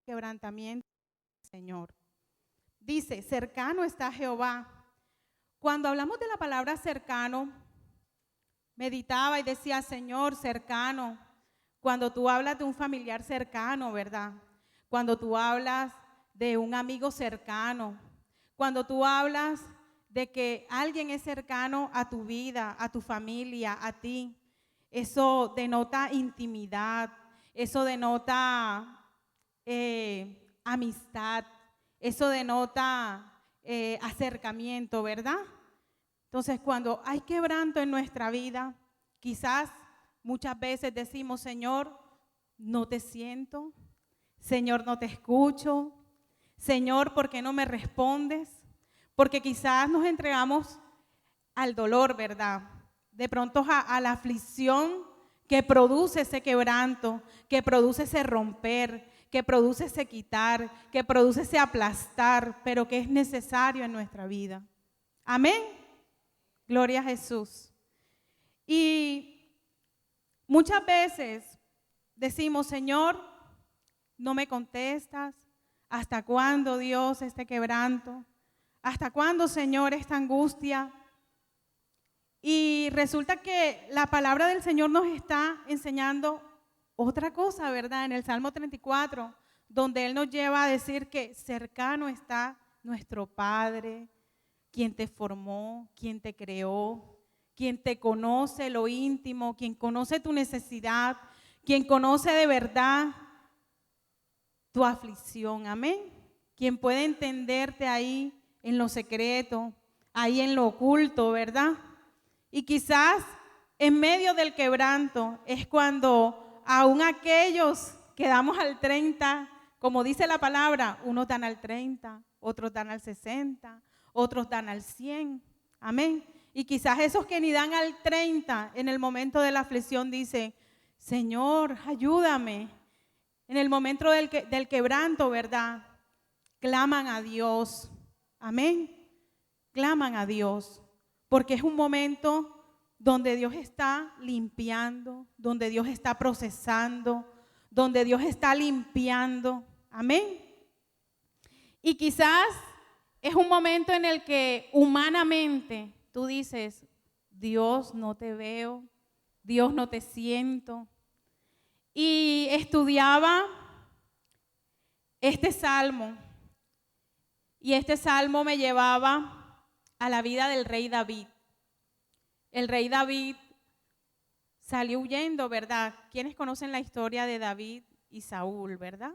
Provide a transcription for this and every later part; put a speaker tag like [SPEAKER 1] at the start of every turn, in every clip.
[SPEAKER 1] quebrantamiento del Señor. Dice, cercano está Jehová. Cuando hablamos de la palabra cercano, meditaba y decía, Señor, cercano. Cuando tú hablas de un familiar cercano, ¿verdad? Cuando tú hablas de un amigo cercano, cuando tú hablas de que alguien es cercano a tu vida, a tu familia, a ti, eso denota intimidad, eso denota amistad, eso denota acercamiento, ¿verdad? Entonces, cuando hay quebranto en nuestra vida, quizás muchas veces decimos, Señor, no te siento, Señor, no te escucho, Señor, ¿por qué no me respondes? Porque quizás nos entregamos al dolor, ¿verdad? De pronto a la aflicción que produce ese quebranto, que produce ese romper, que produce ese quitar, que produce ese aplastar, pero que es necesario en nuestra vida. Amén. Gloria a Jesús. Y muchas veces decimos, Señor, no me contestas. ¿Hasta cuándo, Dios, este quebranto? ¿Hasta cuándo, Señor, esta angustia? Y resulta que la palabra del Señor nos está enseñando otra cosa, ¿verdad? En el Salmo 34, donde Él nos lleva a decir que cercano está nuestro Padre, quien te formó, quien te creó, quien te conoce lo íntimo, quien conoce tu necesidad, quien conoce de verdad tu aflicción, amén. Quien puede entenderte ahí en lo secreto, ahí en lo oculto, ¿verdad? Y quizás en medio del quebranto es cuando aún aquellos que damos al 30, como dice la palabra, unos dan al 30, otros dan al 60, otros dan al 100, amén. Y quizás esos que ni dan al 30 en el momento de la aflicción dicen, Señor, ayúdame. En el momento del quebranto, ¿verdad? Claman a Dios, amén. Claman a Dios, porque es un momento donde Dios está limpiando, donde Dios está procesando, donde Dios está limpiando, amén. Y quizás es un momento en el que humanamente tú dices, Dios, no te veo, Dios, no te siento. Y estudiaba este salmo, y este salmo me llevaba a la vida del rey David. El rey David salió huyendo, ¿verdad? ¿Quiénes conocen la historia de David y Saúl, verdad?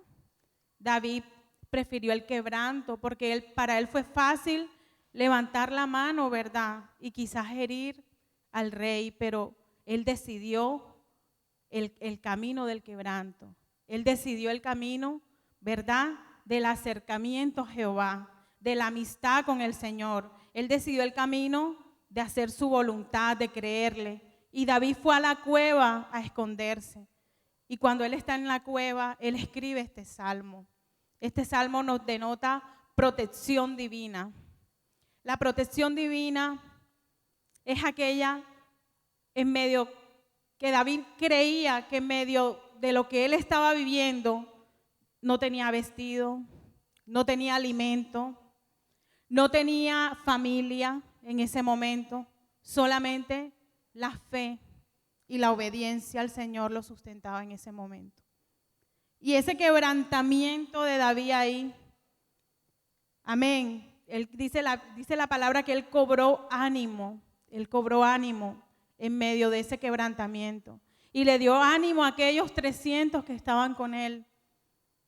[SPEAKER 1] David prefirió el quebranto porque para él fue fácil levantar la mano, ¿verdad? Y quizás herir al rey, pero él decidió el camino del quebranto. Él decidió el camino, ¿verdad?, del acercamiento a Jehová, de la amistad con el Señor. Él decidió el camino de hacer su voluntad, de creerle. Y David fue a la cueva a esconderse. Y cuando él está en la cueva, él escribe este salmo. Este salmo nos denota protección divina. La protección divina es aquella en medio que David creía que en medio de lo que él estaba viviendo no tenía vestido, no tenía alimento, no tenía familia en ese momento, solamente la fe y la obediencia al Señor lo sustentaba en ese momento. Y ese quebrantamiento de David ahí, amén, él dice la palabra que él cobró ánimo en medio de ese quebrantamiento. Y le dio ánimo a aquellos 300 que estaban con él.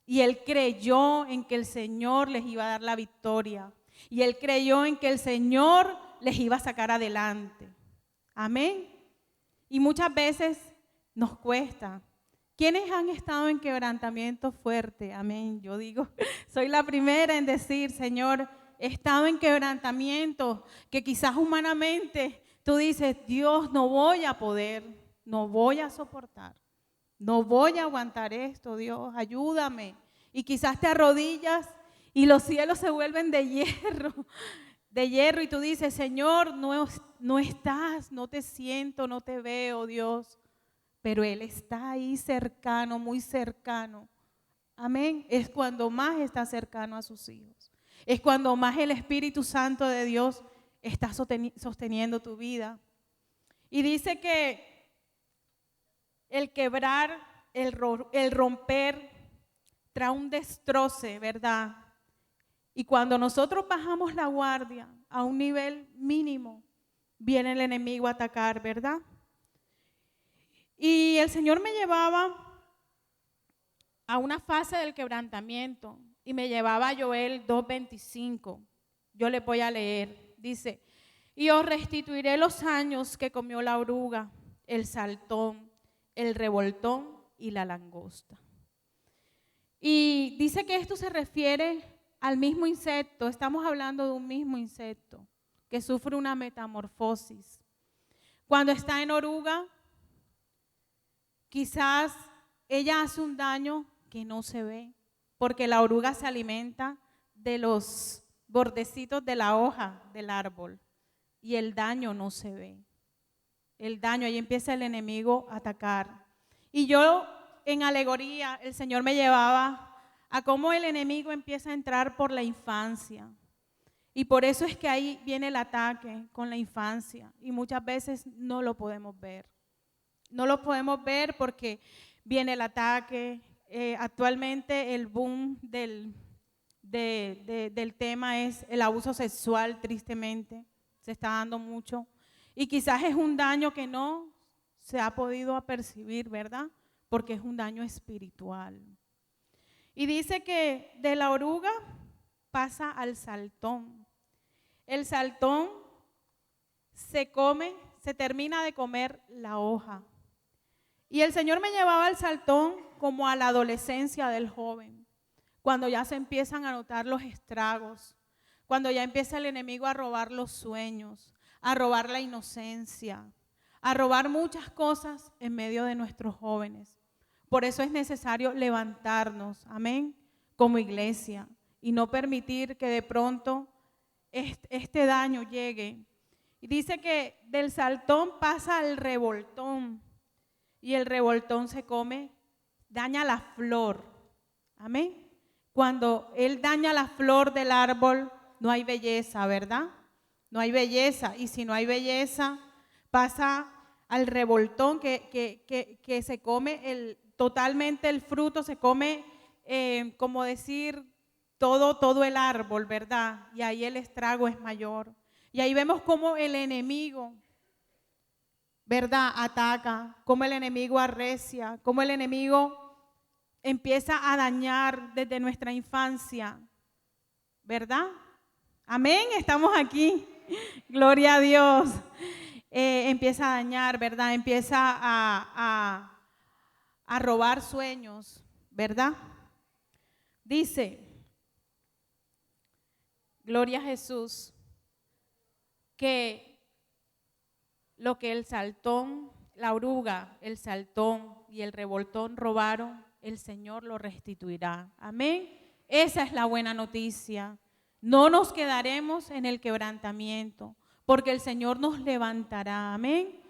[SPEAKER 1] Y él creyó en que el Señor les iba a dar la victoria. Y él creyó en que el Señor les iba a sacar adelante. Amén. Y muchas veces nos cuesta. ¿Quiénes han estado en quebrantamiento fuerte? Amén. Yo digo, soy la primera en decir, Señor, he estado en quebrantamiento que quizás humanamente tú dices, Dios, no voy a poder, no voy a soportar, no voy a aguantar esto, Dios, ayúdame. Y quizás te arrodillas y los cielos se vuelven de hierro y tú dices, Señor, no estás, no te siento, no te veo, Dios. Pero Él está ahí cercano, muy cercano Amén. Es cuando más está cercano a sus hijos. Es cuando más el Espíritu Santo de Dios está sosteniendo tu vida. Y dice que el quebrar, el romper, trae un destroce, ¿verdad? Y cuando nosotros bajamos la guardia a un nivel mínimo, viene el enemigo a atacar, ¿verdad? Y el Señor me llevaba a una fase del quebrantamiento y me llevaba a Joel 2:25. Yo le voy a leer. Dice, y os restituiré los años que comió la oruga, el saltón, el revoltón y la langosta. Y dice que esto se refiere al mismo insecto. Estamos hablando de un mismo insecto que sufre una metamorfosis. Cuando está en oruga, quizás ella hace un daño que no se ve, porque la oruga se alimenta de los bordecitos de la hoja del árbol y el daño no se ve. El daño, ahí empieza el enemigo a atacar. Y yo, en alegoría, el Señor me llevaba a cómo el enemigo empieza a entrar por la infancia. Y por eso es que ahí viene el ataque con la infancia. Y muchas veces no lo podemos ver. No lo podemos ver porque viene el ataque. Actualmente el boom del tema es el abuso sexual, tristemente. Se está dando mucho. Y quizás es un daño que no se ha podido apercibir, ¿verdad? Porque es un daño espiritual. Y dice que de la oruga pasa al saltón. El saltón se termina de comer la hoja. Y el Señor me llevaba al saltón como a la adolescencia del joven, cuando ya se empiezan a notar los estragos, cuando ya empieza el enemigo a robar los sueños, a robar la inocencia, a robar muchas cosas en medio de nuestros jóvenes. Por eso es necesario levantarnos, amén, como iglesia y no permitir que de pronto este daño llegue. Y dice que del saltón pasa al revoltón y el revoltón se come, daña la flor, amén. Cuando él daña la flor del árbol, no hay belleza, ¿verdad? No hay belleza, y si no hay belleza, pasa al revoltón que se come totalmente el fruto, se come, como decir, todo el árbol, ¿verdad? Y ahí el estrago es mayor. Y ahí vemos cómo el enemigo, ¿verdad?, ataca, cómo el enemigo arrecia, cómo el enemigo empieza a dañar desde nuestra infancia, ¿verdad? Amén, estamos aquí, gloria a Dios. Empieza a dañar, ¿verdad? Empieza a robar sueños, ¿verdad? Dice, gloria a Jesús, que lo que el saltón, la oruga, el saltón y el revoltón robaron, el Señor lo restituirá. Amén. Esa es la buena noticia. No nos quedaremos en el quebrantamiento, porque el Señor nos levantará. Amén.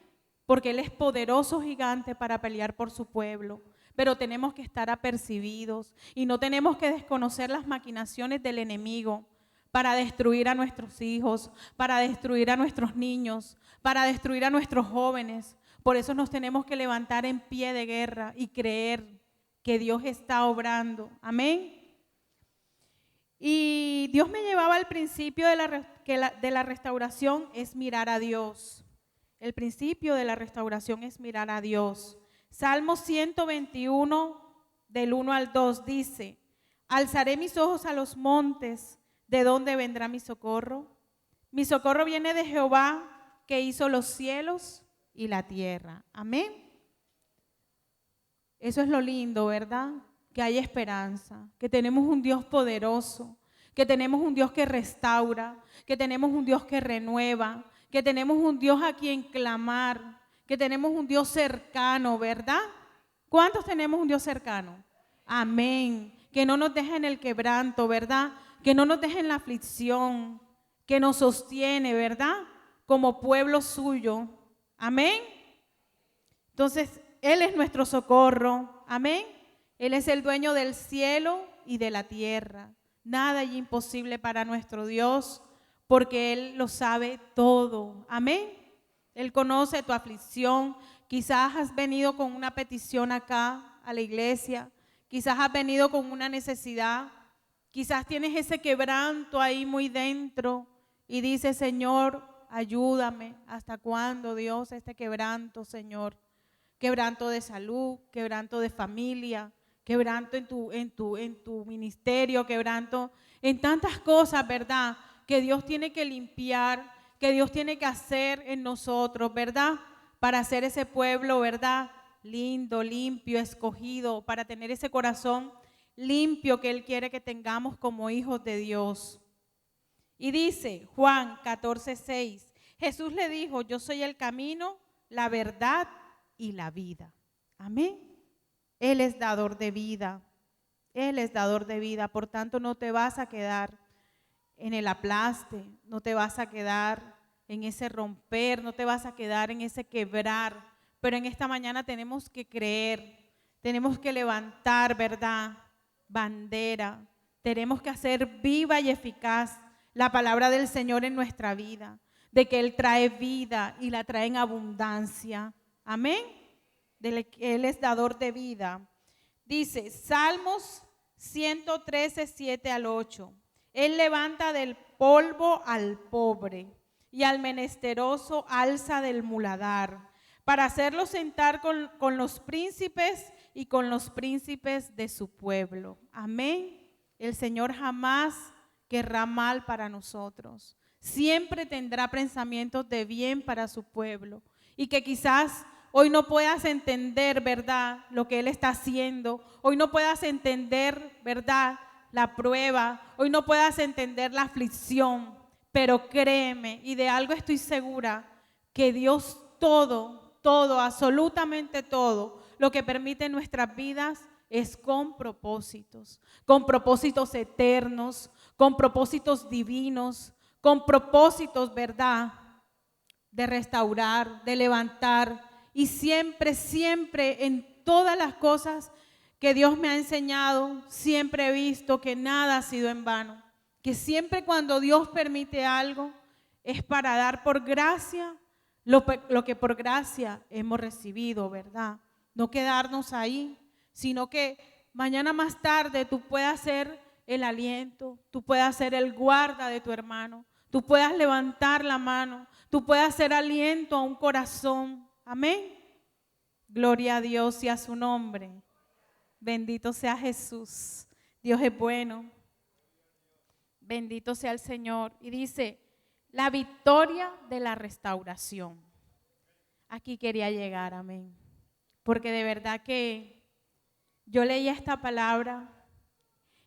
[SPEAKER 1] Porque Él es poderoso gigante para pelear por su pueblo. Pero tenemos que estar apercibidos y no tenemos que desconocer las maquinaciones del enemigo para destruir a nuestros hijos, para destruir a nuestros niños, para destruir a nuestros jóvenes. Por eso nos tenemos que levantar en pie de guerra y creer que Dios está obrando. Amén. Y Dios me llevaba al principio de la restauración es mirar a Dios. El principio de la restauración es mirar a Dios. Salmo 121, del 1 al 2 dice, alzaré mis ojos a los montes, ¿de dónde vendrá mi socorro? Mi socorro viene de Jehová, que hizo los cielos y la tierra. Amén. Eso es lo lindo, ¿verdad? Que hay esperanza, que tenemos un Dios poderoso, que tenemos un Dios que restaura, que tenemos un Dios que renueva, que tenemos un Dios a quien clamar, que tenemos un Dios cercano, ¿verdad? ¿Cuántos tenemos un Dios cercano? Amén. Que no nos deja en el quebranto, ¿verdad? Que no nos deja en la aflicción, que nos sostiene, ¿verdad? Como pueblo suyo. Amén. Entonces, Él es nuestro socorro. Amén. Él es el dueño del cielo y de la tierra. Nada es imposible para nuestro Dios, porque Él lo sabe todo. Amén. Él conoce tu aflicción. Quizás has venido con una petición acá a la iglesia. Quizás has venido con una necesidad. Quizás tienes ese quebranto ahí muy dentro y dices, Señor, ayúdame. ¿Hasta cuándo, Dios, este quebranto, Señor? Quebranto de salud, quebranto de familia, quebranto en tu ministerio, quebranto en tantas cosas, ¿verdad? Que Dios tiene que limpiar, que Dios tiene que hacer en nosotros, ¿verdad? Para hacer ese pueblo, ¿verdad? Lindo, limpio, escogido, para tener ese corazón limpio que Él quiere que tengamos como hijos de Dios. Y dice Juan 14:6, Jesús le dijo, yo soy el camino, la verdad y la vida. Amén. Él es dador de vida. Él es dador de vida. Por tanto, no te vas a quedar en el aplaste, no te vas a quedar en ese romper, no te vas a quedar en ese quebrar. Pero en esta mañana tenemos que creer, tenemos que levantar, ¿verdad? Bandera. Tenemos que hacer viva y eficaz la palabra del Señor en nuestra vida, de que Él trae vida y la trae en abundancia. Amén. Él es dador de vida. Dice Salmos 113, 7 al 8. Él levanta del polvo al pobre y al menesteroso alza del muladar, para hacerlo sentar con los príncipes y con los príncipes de su pueblo. Amén. El Señor jamás querrá mal para nosotros. Siempre tendrá pensamientos de bien para su pueblo. Y que quizás hoy no puedas entender, ¿verdad?, lo que Él está haciendo. Hoy no puedas entender, ¿verdad?, la prueba. Hoy no puedas entender la aflicción. Pero créeme, y de algo estoy segura, que Dios todo, absolutamente todo, lo que permite en nuestras vidas es con propósitos eternos, con propósitos divinos, con propósitos, ¿verdad?, de restaurar, de levantar. Y siempre, siempre en todas las cosas que Dios me ha enseñado, siempre he visto que nada ha sido en vano. Que siempre cuando Dios permite algo es para dar por gracia lo que por gracia hemos recibido, ¿verdad? No quedarnos ahí, sino que mañana más tarde tú puedas ser el aliento, tú puedas ser el guarda de tu hermano, tú puedas levantar la mano, tú puedas ser aliento a un corazón. Amén. Gloria a Dios y a su nombre. Bendito sea Jesús. Dios es bueno. Bendito sea el Señor. Y dice, la victoria de la restauración. Aquí quería llegar, amén. Porque de verdad que yo leía esta palabra,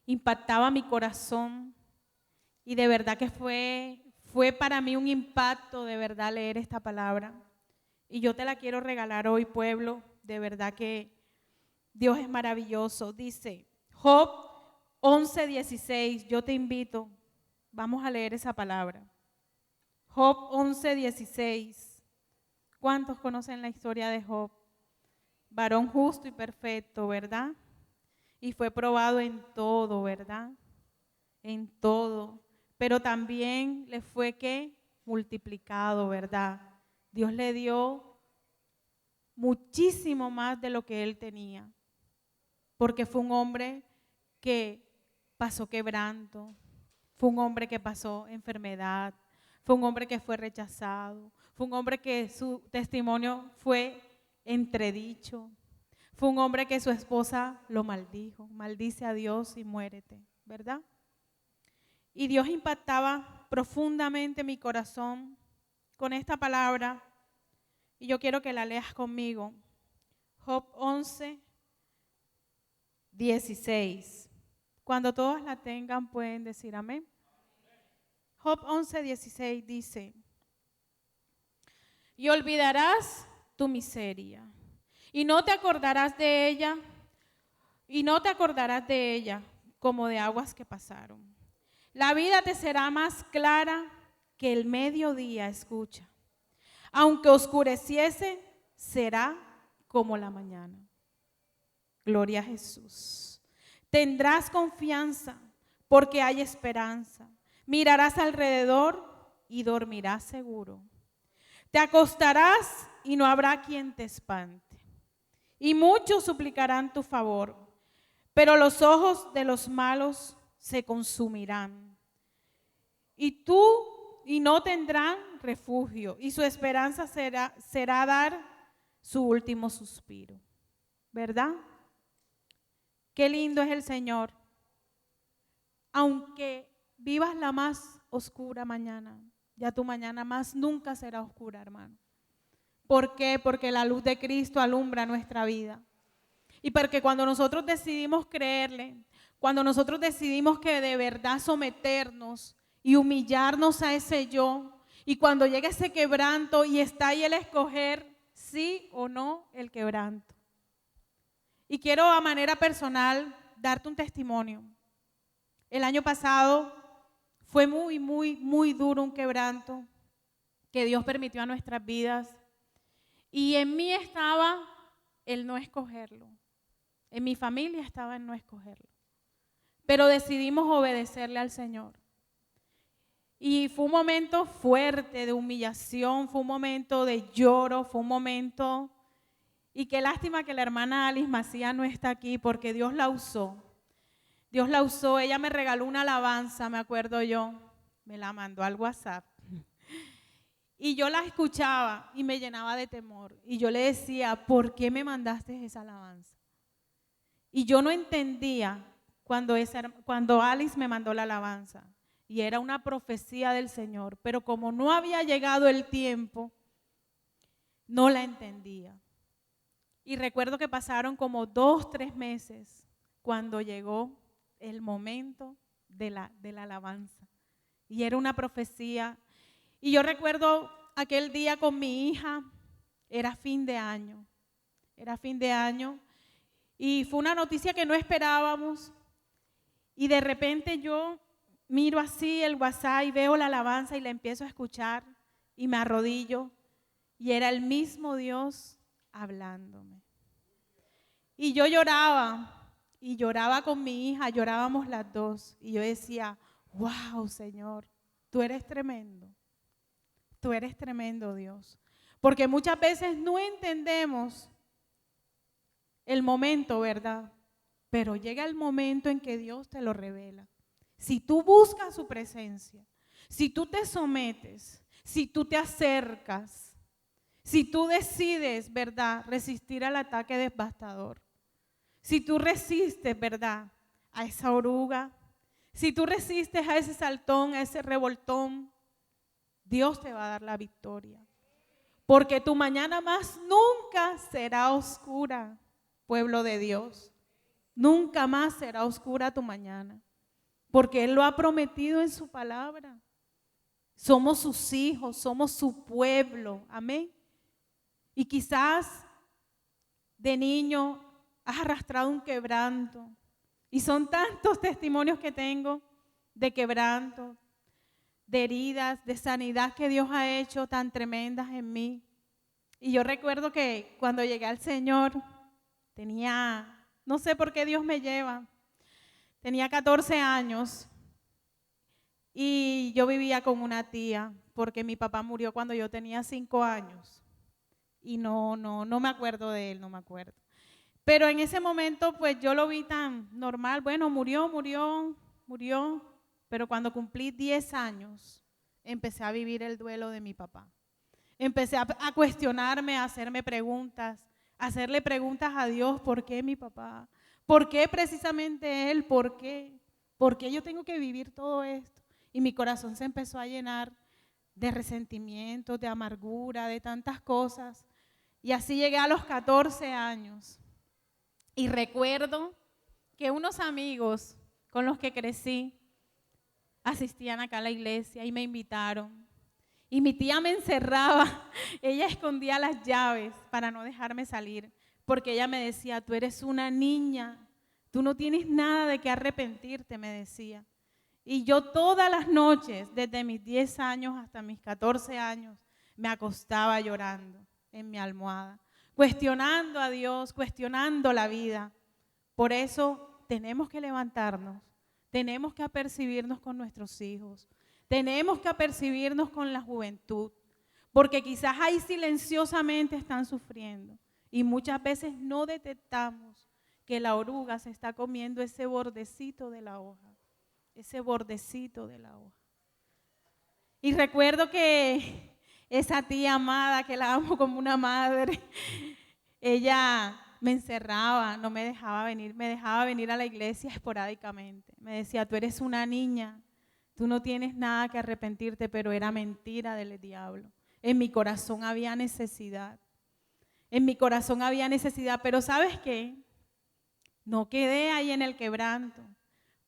[SPEAKER 1] impactaba mi corazón y de verdad que fue para mí un impacto de verdad leer esta palabra. Y yo te la quiero regalar hoy, pueblo. De verdad que Dios es maravilloso. Dice Job 11:16, yo te invito, vamos a leer esa palabra. Job 11:16. ¿Cuántos conocen la historia de Job? Varón justo y perfecto, ¿verdad? Y fue probado en todo, ¿verdad? En todo. Pero también le fue ¿qué? Multiplicado, ¿verdad? Dios le dio muchísimo más de lo que él tenía. Porque fue un hombre que pasó quebranto, fue un hombre que pasó enfermedad, fue un hombre que fue rechazado, fue un hombre que su testimonio fue entredicho, fue un hombre que su esposa lo maldijo, maldice a Dios y muérete, ¿verdad? Y Dios impactaba profundamente mi corazón con esta palabra y yo quiero que la leas conmigo. Job 11:16. Cuando todos la tengan pueden decir amén. Job 11:16 dice, y olvidarás tu miseria, y no te acordarás de ella, como de aguas que pasaron. La vida te será más clara que el mediodía, escucha. Aunque oscureciese, será como la mañana. Gloria a Jesús. Tendrás confianza porque hay esperanza. Mirarás alrededor y dormirás seguro. Te acostarás y no habrá quien te espante. Y muchos suplicarán tu favor, pero los ojos de los malos se consumirán. Y no tendrán refugio, y su esperanza será dar su último suspiro. ¿Verdad? Qué lindo es el Señor. Aunque vivas la más oscura mañana, ya tu mañana más nunca será oscura, hermano. ¿Por qué? Porque la luz de Cristo alumbra nuestra vida. Y porque cuando nosotros decidimos creerle, cuando nosotros decidimos que de verdad someternos y humillarnos a ese yo, y cuando llega ese quebranto y está ahí el escoger sí o no el quebranto. Y quiero a manera personal darte un testimonio. El año pasado fue muy duro un quebranto que Dios permitió a nuestras vidas. Y en mí estaba el no escogerlo. En mi familia estaba el no escogerlo. Pero decidimos obedecerle al Señor. Y fue un momento fuerte de humillación, fue un momento de lloro, fue un momento... Y qué lástima que la hermana Alice Macías no está aquí porque Dios la usó. Dios la usó, ella me regaló una alabanza, me acuerdo yo, me la mandó al WhatsApp. Y yo la escuchaba y me llenaba de temor. Y yo le decía, ¿por qué me mandaste esa alabanza? Y yo no entendía cuando Alice me mandó la alabanza. Y era una profecía del Señor. Pero como no había llegado el tiempo, no la entendía. Y recuerdo que pasaron como 2, 3 meses cuando llegó el momento de la alabanza. Y era una profecía. Y yo recuerdo aquel día con mi hija, era fin de año. Y fue una noticia que no esperábamos. Y de repente yo miro así el WhatsApp y veo la alabanza y la empiezo a escuchar y me arrodillo. Y era el mismo Dios hablándome. Y yo lloraba con mi hija, llorábamos las dos. Y yo decía, wow, Señor, tú eres tremendo Dios. Porque muchas veces no entendemos el momento, ¿verdad? Pero llega el momento en que Dios te lo revela. Si tú buscas su presencia, si tú te sometes, si tú te acercas, si tú decides, ¿verdad?, resistir al ataque devastador. Si tú resistes, ¿verdad?, a esa oruga, si tú resistes a ese saltón, a ese revoltón, Dios te va a dar la victoria. Porque tu mañana más nunca será oscura, pueblo de Dios. Nunca más será oscura tu mañana. Porque Él lo ha prometido en su palabra. Somos sus hijos, somos su pueblo. Amén. Y quizás de niño has arrastrado un quebranto. Y son tantos testimonios que tengo de quebranto, de heridas, de sanidad que Dios ha hecho tan tremendas en mí. Y yo recuerdo que cuando llegué al Señor, no sé por qué Dios me lleva, tenía 14 años y yo vivía con una tía porque mi papá murió cuando yo tenía 5 años. Y no me acuerdo de él, no me acuerdo. Pero en ese momento pues yo lo vi tan normal, bueno, murió. Pero cuando cumplí 10 años, empecé a vivir el duelo de mi papá. Empecé a cuestionarme, a hacerme preguntas, a hacerle preguntas a Dios, ¿por qué mi papá? ¿Por qué precisamente él? ¿Por qué? ¿Por qué yo tengo que vivir todo esto? Y mi corazón se empezó a llenar de resentimiento, de amargura, de tantas cosas. Y así llegué a los 14 años. Y recuerdo que unos amigos con los que crecí asistían acá a la iglesia y me invitaron. Y mi tía me encerraba, ella escondía las llaves para no dejarme salir, porque ella me decía, tú eres una niña, tú no tienes nada de qué arrepentirte, me decía. Y yo todas las noches, desde mis 10 años hasta mis 14 años, me acostaba llorando en mi almohada, cuestionando a Dios, cuestionando la vida. Por eso tenemos que levantarnos, tenemos que apercibirnos con nuestros hijos, tenemos que apercibirnos con la juventud, porque quizás ahí silenciosamente están sufriendo y muchas veces no detectamos que la oruga se está comiendo ese bordecito de la hoja, ese bordecito de la hoja. Y recuerdo que esa tía amada, que la amo como una madre, ella me encerraba, no me dejaba venir, me dejaba venir a la iglesia esporádicamente. Me decía, tú eres una niña, tú no tienes nada que arrepentirte, pero era mentira del diablo. En mi corazón había necesidad. En mi corazón había necesidad, pero ¿sabes qué? No quedé ahí en el quebranto,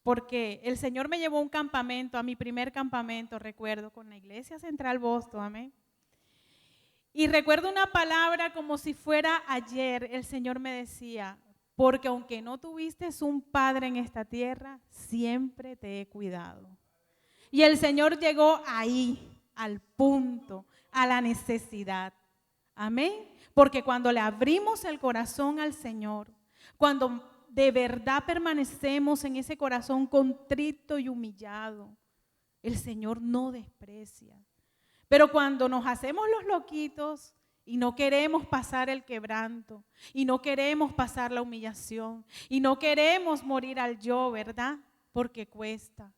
[SPEAKER 1] porque el Señor me llevó a un campamento, a mi primer campamento, recuerdo, con la Iglesia Central Boston, amén. Y recuerdo una palabra como si fuera ayer, el Señor me decía, porque aunque no tuviste un padre en esta tierra, siempre te he cuidado. Y el Señor llegó ahí, al punto, a la necesidad. Amén. Porque cuando le abrimos el corazón al Señor, cuando de verdad permanecemos en ese corazón contrito y humillado, el Señor no desprecia. Pero cuando nos hacemos los loquitos y no queremos pasar el quebranto, y no queremos pasar la humillación, y no queremos morir al yo, ¿verdad? Porque cuesta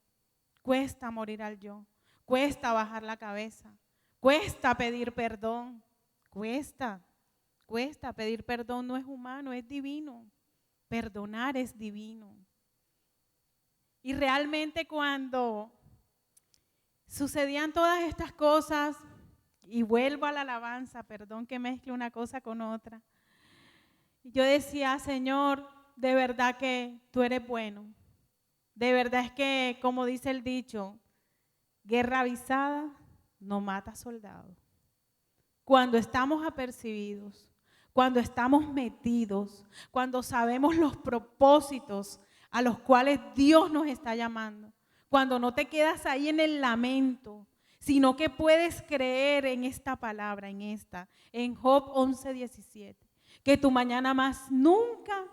[SPEAKER 1] morir al yo, cuesta bajar la cabeza, cuesta pedir perdón, cuesta pedir perdón, no es humano, es divino, perdonar es divino. Y realmente cuando sucedían todas estas cosas, y vuelvo a la alabanza, perdón que mezcle una cosa con otra, yo decía, Señor, de verdad que tú eres bueno, de verdad es que, como dice el dicho, guerra avisada no mata soldado. Cuando estamos apercibidos, cuando estamos metidos, cuando sabemos los propósitos a los cuales Dios nos está llamando, cuando no te quedas ahí en el lamento, sino que puedes creer en esta palabra, en Job 11:17, que tu mañana más nunca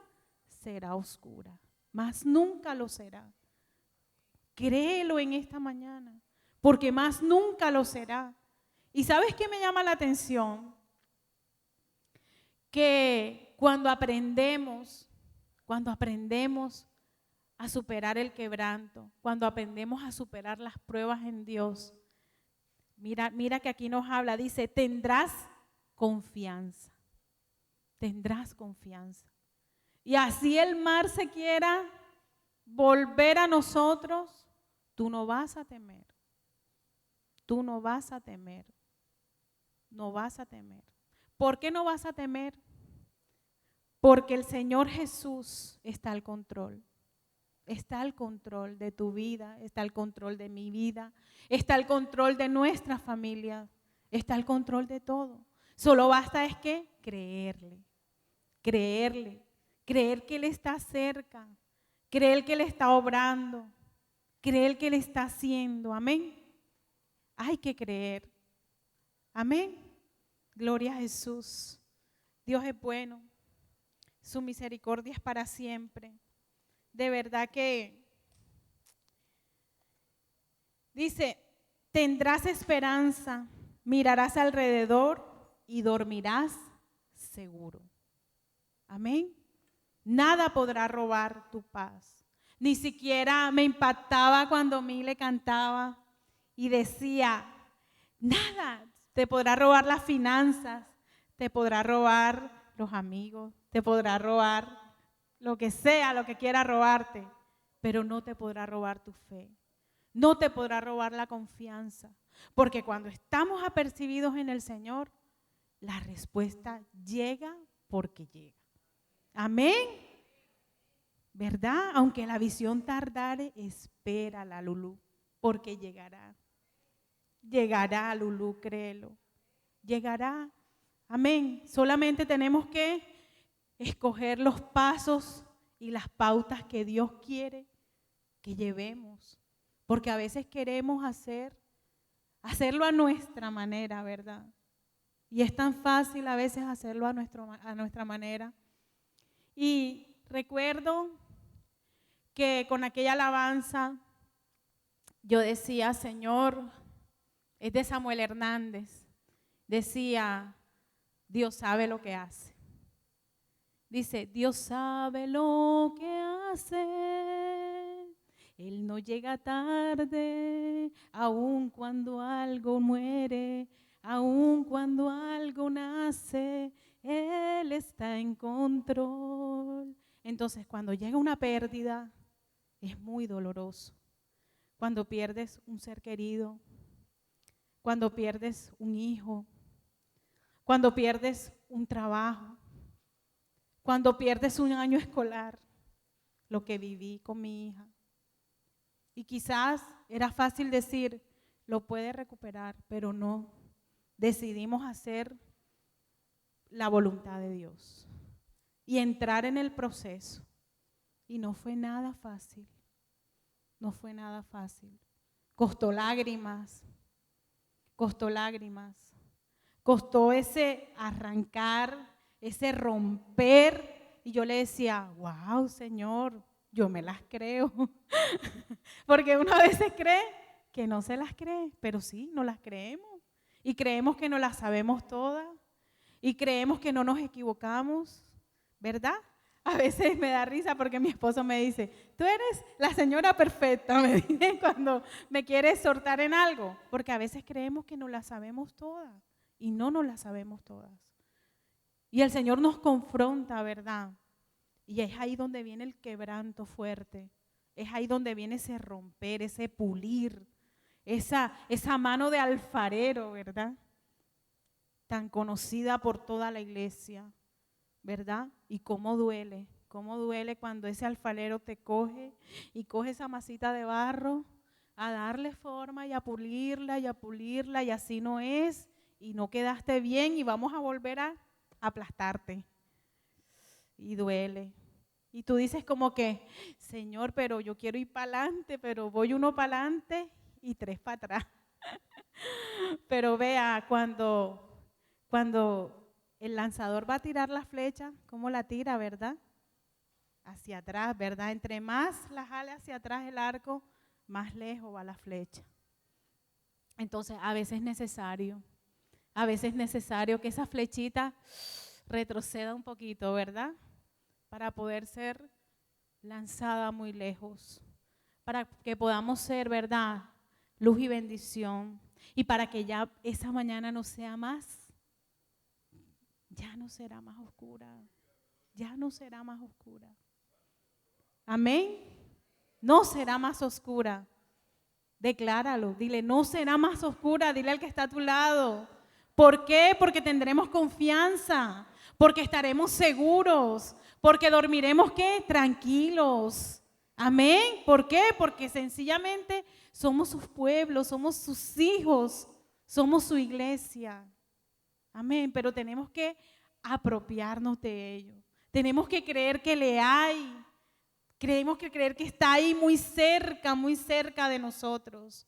[SPEAKER 1] será oscura, más nunca lo será. Créelo en esta mañana, porque más nunca lo será. ¿Y sabes qué me llama la atención? Que cuando aprendemos a superar el quebranto, cuando aprendemos a superar las pruebas en Dios, mira que aquí nos habla, dice, tendrás confianza. Y así el mar se quiera volver a nosotros, tú no vas a temer. No vas a temer. ¿Por qué no vas a temer? Porque el Señor Jesús está al control. Está al control de tu vida, está al control de mi vida, está al control de nuestra familia, está al control de todo. Solo basta es que creer que Él está cerca, creer que Él está obrando, creer que Él está haciendo. Amén. Hay que creer. Amén. Gloria a Jesús. Dios es bueno. Su misericordia es para siempre. De verdad que dice, tendrás esperanza, mirarás alrededor y dormirás seguro. Amén. Nada podrá robar tu paz. Ni siquiera me impactaba cuando Mile cantaba y decía, nada te podrá robar las finanzas, te podrá robar los amigos, te podrá robar lo que sea, lo que quiera robarte, pero no te podrá robar tu fe, no te podrá robar la confianza, porque cuando estamos apercibidos en el Señor, la respuesta llega porque llega. Amén. ¿Verdad? Aunque la visión tardare, espérala, Lulú, porque llegará. Llegará, Lulú, créelo. Llegará. Amén. Solamente tenemos que escoger los pasos y las pautas que Dios quiere que llevemos. Porque a veces queremos hacerlo a nuestra manera, ¿verdad? Y es tan fácil a veces hacerlo a nuestra manera. Y recuerdo que con aquella alabanza yo decía, Señor, es de Samuel Hernández, decía, Dios sabe lo que hace. Dice, Dios sabe lo que hace, Él no llega tarde, aun cuando algo muere, aun cuando algo nace, Él está en control. Entonces, cuando llega una pérdida, es muy doloroso. Cuando pierdes un ser querido, cuando pierdes un hijo, cuando pierdes un trabajo, cuando pierdes un año escolar, lo que viví con mi hija. Y quizás era fácil decir, lo puede recuperar, pero no. Decidimos hacer la voluntad de Dios y entrar en el proceso. Y no fue nada fácil, no fue nada fácil. Costó lágrimas, costó ese arrancar, ese romper. Y yo le decía, wow, Señor, yo me las creo. Porque uno a veces cree que no se las cree, pero sí, no las creemos. Y creemos que no las sabemos todas. Y creemos que no nos equivocamos, ¿verdad? A veces me da risa porque mi esposo me dice, tú eres la señora perfecta, me dice cuando me quiere exhortar en algo. Porque a veces creemos que no las sabemos todas y no nos las sabemos todas. Y el Señor nos confronta, ¿verdad? Y es ahí donde viene el quebranto fuerte. Es ahí donde viene ese romper, ese pulir, esa mano de alfarero, ¿verdad? Tan conocida por toda la iglesia, ¿verdad? Y cómo duele cuando ese alfarero te coge y coge esa masita de barro a darle forma y a pulirla y así no es y no quedaste bien y vamos a volver a aplastarte. Y duele. Y tú dices como que, Señor, pero yo quiero ir para adelante, pero voy uno para adelante y tres para atrás. Pero vea, cuando el lanzador va a tirar la flecha, ¿cómo la tira, verdad? Hacia atrás, ¿verdad? Entre más la jale hacia atrás el arco, más lejos va la flecha. Entonces, a veces es necesario que esa flechita retroceda un poquito, ¿verdad? Para poder ser lanzada muy lejos, para que podamos ser, ¿verdad?, luz y bendición, y para que ya esa mañana no sea más, ya no será más oscura, ya no será más oscura. Amén. No será más oscura. Decláralo, dile, no será más oscura, dile al que está a tu lado. ¿Por qué? Porque tendremos confianza, porque estaremos seguros, porque dormiremos, ¿qué? Tranquilos. Amén. ¿Por qué? Porque sencillamente somos sus pueblos, somos sus hijos, somos su iglesia. Amén. Pero tenemos que apropiarnos de ello. Tenemos que creer que le hay. Tenemos que creer que está ahí muy cerca de nosotros.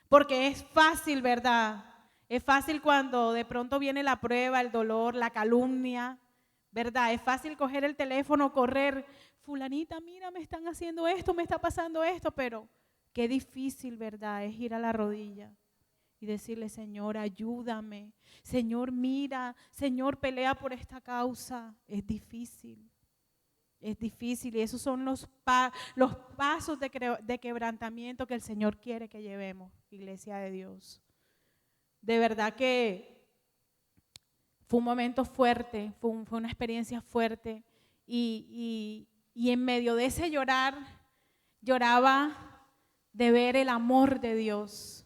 [SPEAKER 1] Porque es fácil, ¿verdad? Es fácil cuando de pronto viene la prueba, el dolor, la calumnia, ¿verdad? Es fácil coger el teléfono, correr. Fulanita, mira, me están haciendo esto, me está pasando esto, pero qué difícil, ¿verdad? Es ir a la rodilla y decirle, Señor, ayúdame. Señor, mira. Señor, pelea por esta causa. Es difícil. Es difícil y esos son los pasos de quebrantamiento que el Señor quiere que llevemos, iglesia de Dios. De verdad que fue un momento fuerte, fue una experiencia fuerte y en medio de ese llorar, lloraba de ver el amor de Dios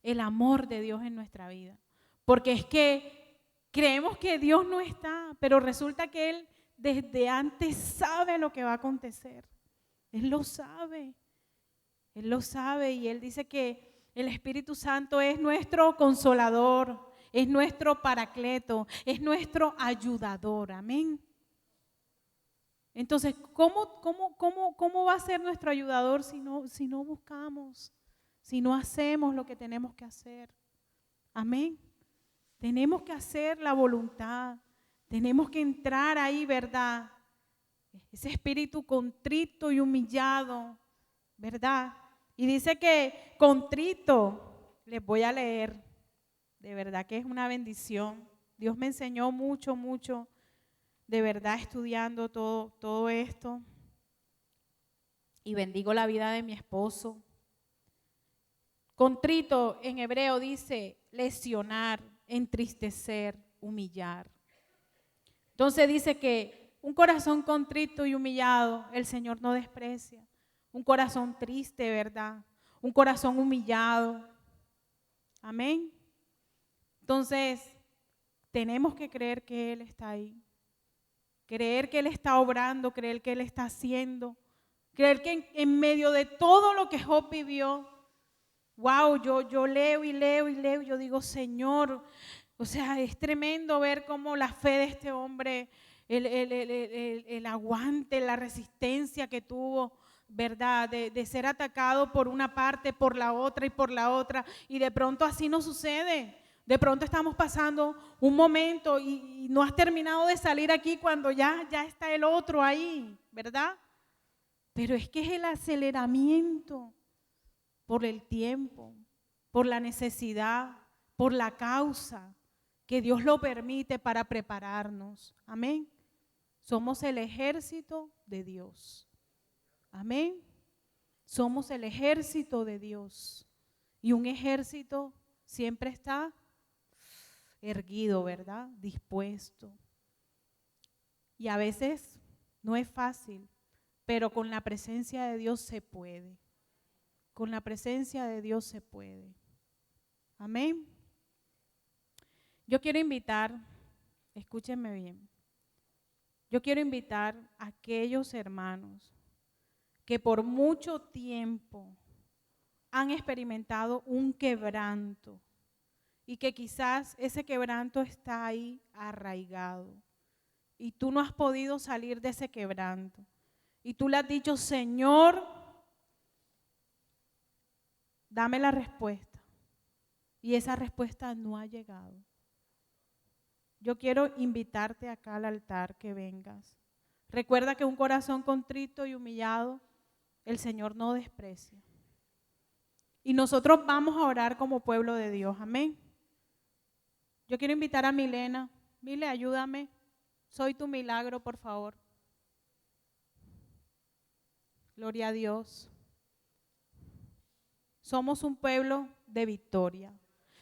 [SPEAKER 1] en nuestra vida. Porque es que creemos que Dios no está, pero resulta que Él desde antes sabe lo que va a acontecer. Él lo sabe y Él dice que el Espíritu Santo es nuestro consolador, es nuestro paracleto, es nuestro ayudador, amén. Entonces, ¿cómo va a ser nuestro ayudador si no buscamos, si no hacemos lo que tenemos que hacer? Amén. Tenemos que hacer la voluntad. Tenemos que entrar ahí, ¿verdad? ese espíritu contrito y humillado, ¿verdad? Y dice que contrito, les voy a leer, de verdad que es una bendición. Dios me enseñó mucho, mucho, de verdad estudiando todo esto. Y bendigo la vida de mi esposo. Contrito en hebreo dice lesionar, entristecer, humillar. Entonces dice que un corazón contrito y humillado el Señor no desprecia. Un corazón triste, ¿verdad? Un corazón humillado. Amén. Entonces, tenemos que creer que Él está ahí. Creer que Él está obrando, creer que Él está haciendo. Creer que en medio de todo lo que Job vivió, wow, yo leo y leo y leo, yo digo, Señor, o sea, es tremendo ver cómo la fe de este hombre, el aguante, la resistencia que tuvo, ¿verdad? De ser atacado por una parte, por la otra y por la otra, y de pronto así no sucede. De pronto estamos pasando un momento y no has terminado de salir aquí cuando ya está el otro ahí, ¿verdad? Pero es que es el aceleramiento por el tiempo, por la necesidad, por la causa, que Dios lo permite para prepararnos. Amén. Somos el ejército de Dios. Amén. Somos el ejército de Dios. Y un ejército siempre está erguido, ¿verdad? Dispuesto. Y a veces no es fácil, pero con la presencia de Dios se puede. Con la presencia de Dios se puede. Amén. Yo quiero invitar, escúchenme bien, yo quiero invitar a aquellos hermanos que por mucho tiempo han experimentado un quebranto y que quizás ese quebranto está ahí arraigado y tú no has podido salir de ese quebranto. Y tú le has dicho, Señor, dame la respuesta. Y esa respuesta no ha llegado. Yo quiero invitarte acá al altar que vengas. Recuerda que un corazón contrito y humillado, el Señor no desprecia. Y nosotros vamos a orar como pueblo de Dios. Amén. Yo quiero invitar a Milena. Mile, ayúdame. Soy tu milagro, por favor. Gloria a Dios. Somos un pueblo de victoria.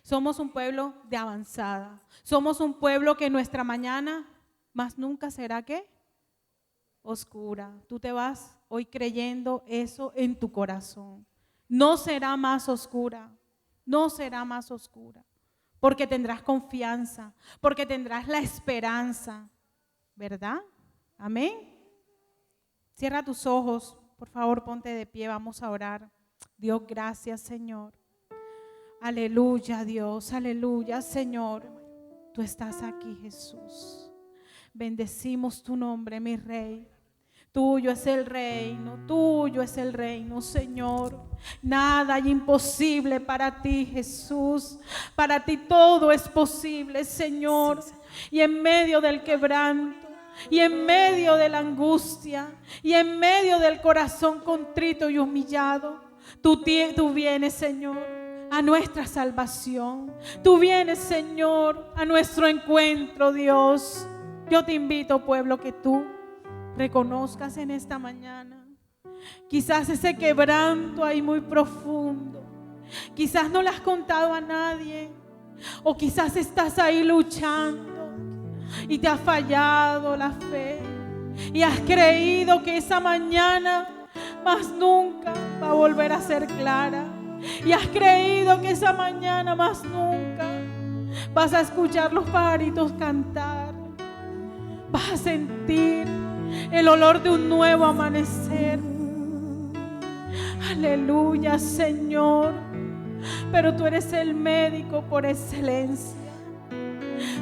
[SPEAKER 1] Somos un pueblo de avanzada. Somos un pueblo que nuestra mañana más nunca será ¿qué? Oscura. Tú te vas hoy creyendo eso en tu corazón. No será más oscura. No será más oscura. Porque tendrás confianza. Porque tendrás la esperanza. ¿Verdad? Amén. Cierra tus ojos. Por favor, ponte de pie, vamos a orar. Dios, gracias, Señor. Aleluya, Dios, aleluya, Señor. Tú estás aquí, Jesús. Bendecimos tu nombre, mi Rey. Tuyo es el reino, Señor. Nada hay imposible para ti, Jesús. Para ti todo es posible, Señor. Y en medio del quebranto, y en medio de la angustia, y en medio del corazón contrito y humillado, tú vienes, Señor, a nuestra salvación. Tú vienes, Señor, a nuestro encuentro, Dios. Yo te invito, pueblo, que tú reconozcas en esta mañana. Quizás ese quebranto ahí muy profundo. Quizás no le has contado a nadie. O quizás estás ahí luchando y te ha fallado la fe. Y has creído que esa mañana más nunca va a volver a ser clara. Y has creído que esa mañana más nunca vas a escuchar los pajaritos cantar. Vas a sentir el olor de un nuevo amanecer. Aleluya, Señor. Pero tú eres el médico por excelencia.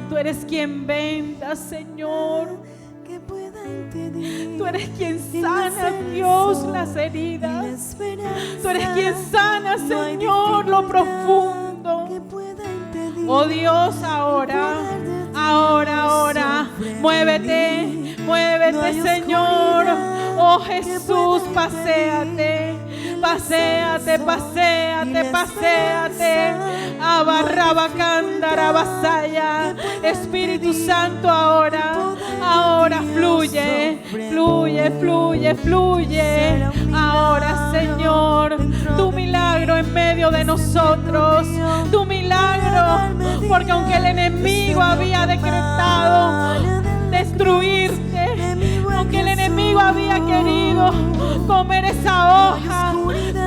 [SPEAKER 1] Tú eres quien venda, Señor. Tú eres quien sana, Dios, las heridas. Tú eres quien sana, Señor, lo profundo. Oh Dios, ahora Muévete, muévete, Señor. Oh Jesús, paséate, paséate, paséate, paséate. Abarrabacándarabasaya. Espíritu Santo, ahora fluye, fluye, fluye, fluye. Ahora, Señor, tu milagro en medio de nosotros, tu milagro, porque aunque el enemigo había decretado destruirte, aunque el enemigo había querido comer esa hoja,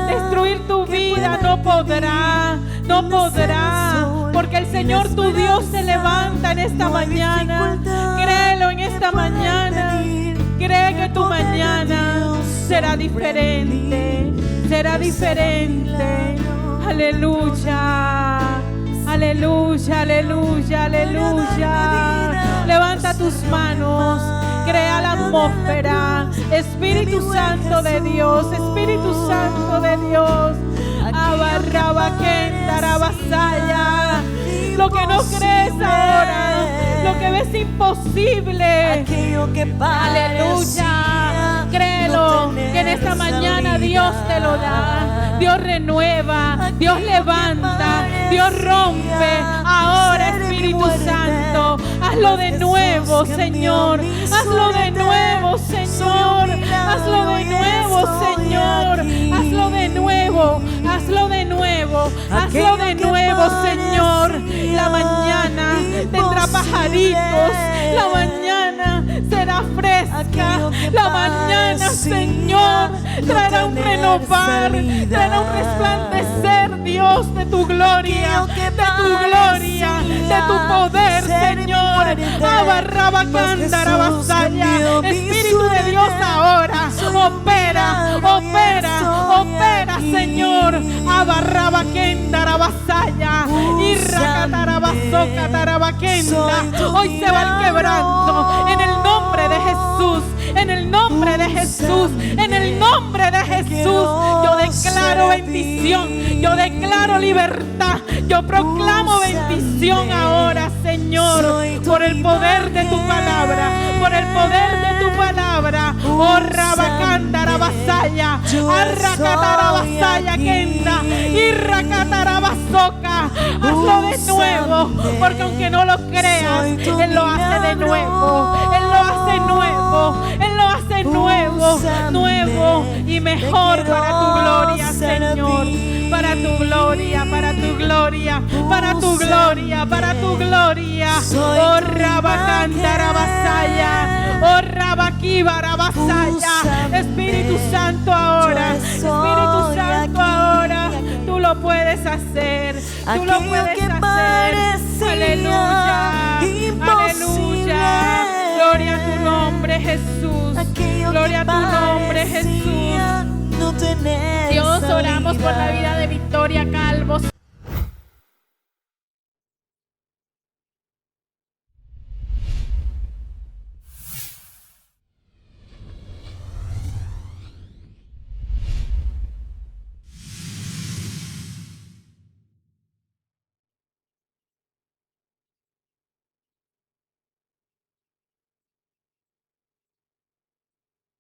[SPEAKER 1] destruir tu vida, no podrá, no podrá, porque el Señor tu Dios se levanta en esta mañana. Créelo en esta mañana, cree que tu mañana será diferente, será diferente. Aleluya, aleluya, aleluya, aleluya. Levanta tus manos, crea la atmósfera. Espíritu Santo de Dios, Espíritu Santo de Dios. Abarrabaquendarabasaya. Lo que no crees ahora, lo que ves imposible, aleluya, créelo, que en esta mañana Dios te lo da. Dios renueva, Dios levanta, Dios rompe. Ahora, Espíritu Santo, hazlo de nuevo, Señor. Hazlo de nuevo, Señor. Hazlo de nuevo, Señor. Hazlo de nuevo, hazlo de nuevo, hazlo de nuevo, Señor. La mañana tendrá pajaritos, la mañana será fresca, la mañana, Señor, traerá un renovar, traerá un resplandecer, Dios, de tu gloria, de tu poder, Señor. Abarrabacándarabasaya. Espíritu de Dios, ahora opera, opera, opera, Señor. Abarrabaquendarabasaya. Irracatarabasocatarabaquenda. Hoy se va el quebranto en el nombre de Jesús, en el nombre de Jesús, en el nombre de Jesús. Yo declaro bendición, yo declaro libertad, yo proclamo bendición ahora, Señor, por el poder de tu palabra, por el poder de tu palabra. Oh, rabacandarabasaya, arracatarabasaya, kenda, irracatarabasoca. Hazlo de nuevo, porque aunque no lo creas, Él lo hace de nuevo, Él lo hace nuevo, Él lo hace nuevo, nuevo y mejor para tu gloria, Señor. Para tu gloria, para tu gloria, para tu gloria, para tu gloria. Oh, rabacandarabasaya, oh, rabaquibarabasaya. Espíritu Santo ahora, Espíritu Santo ahora. Tú lo puedes hacer, tú lo puedes hacer. Aleluya, aleluya. Gloria a tu nombre, Jesús. Gloria a tu nombre, Jesús. Dios, oramos por la vida de Victoria Calvo.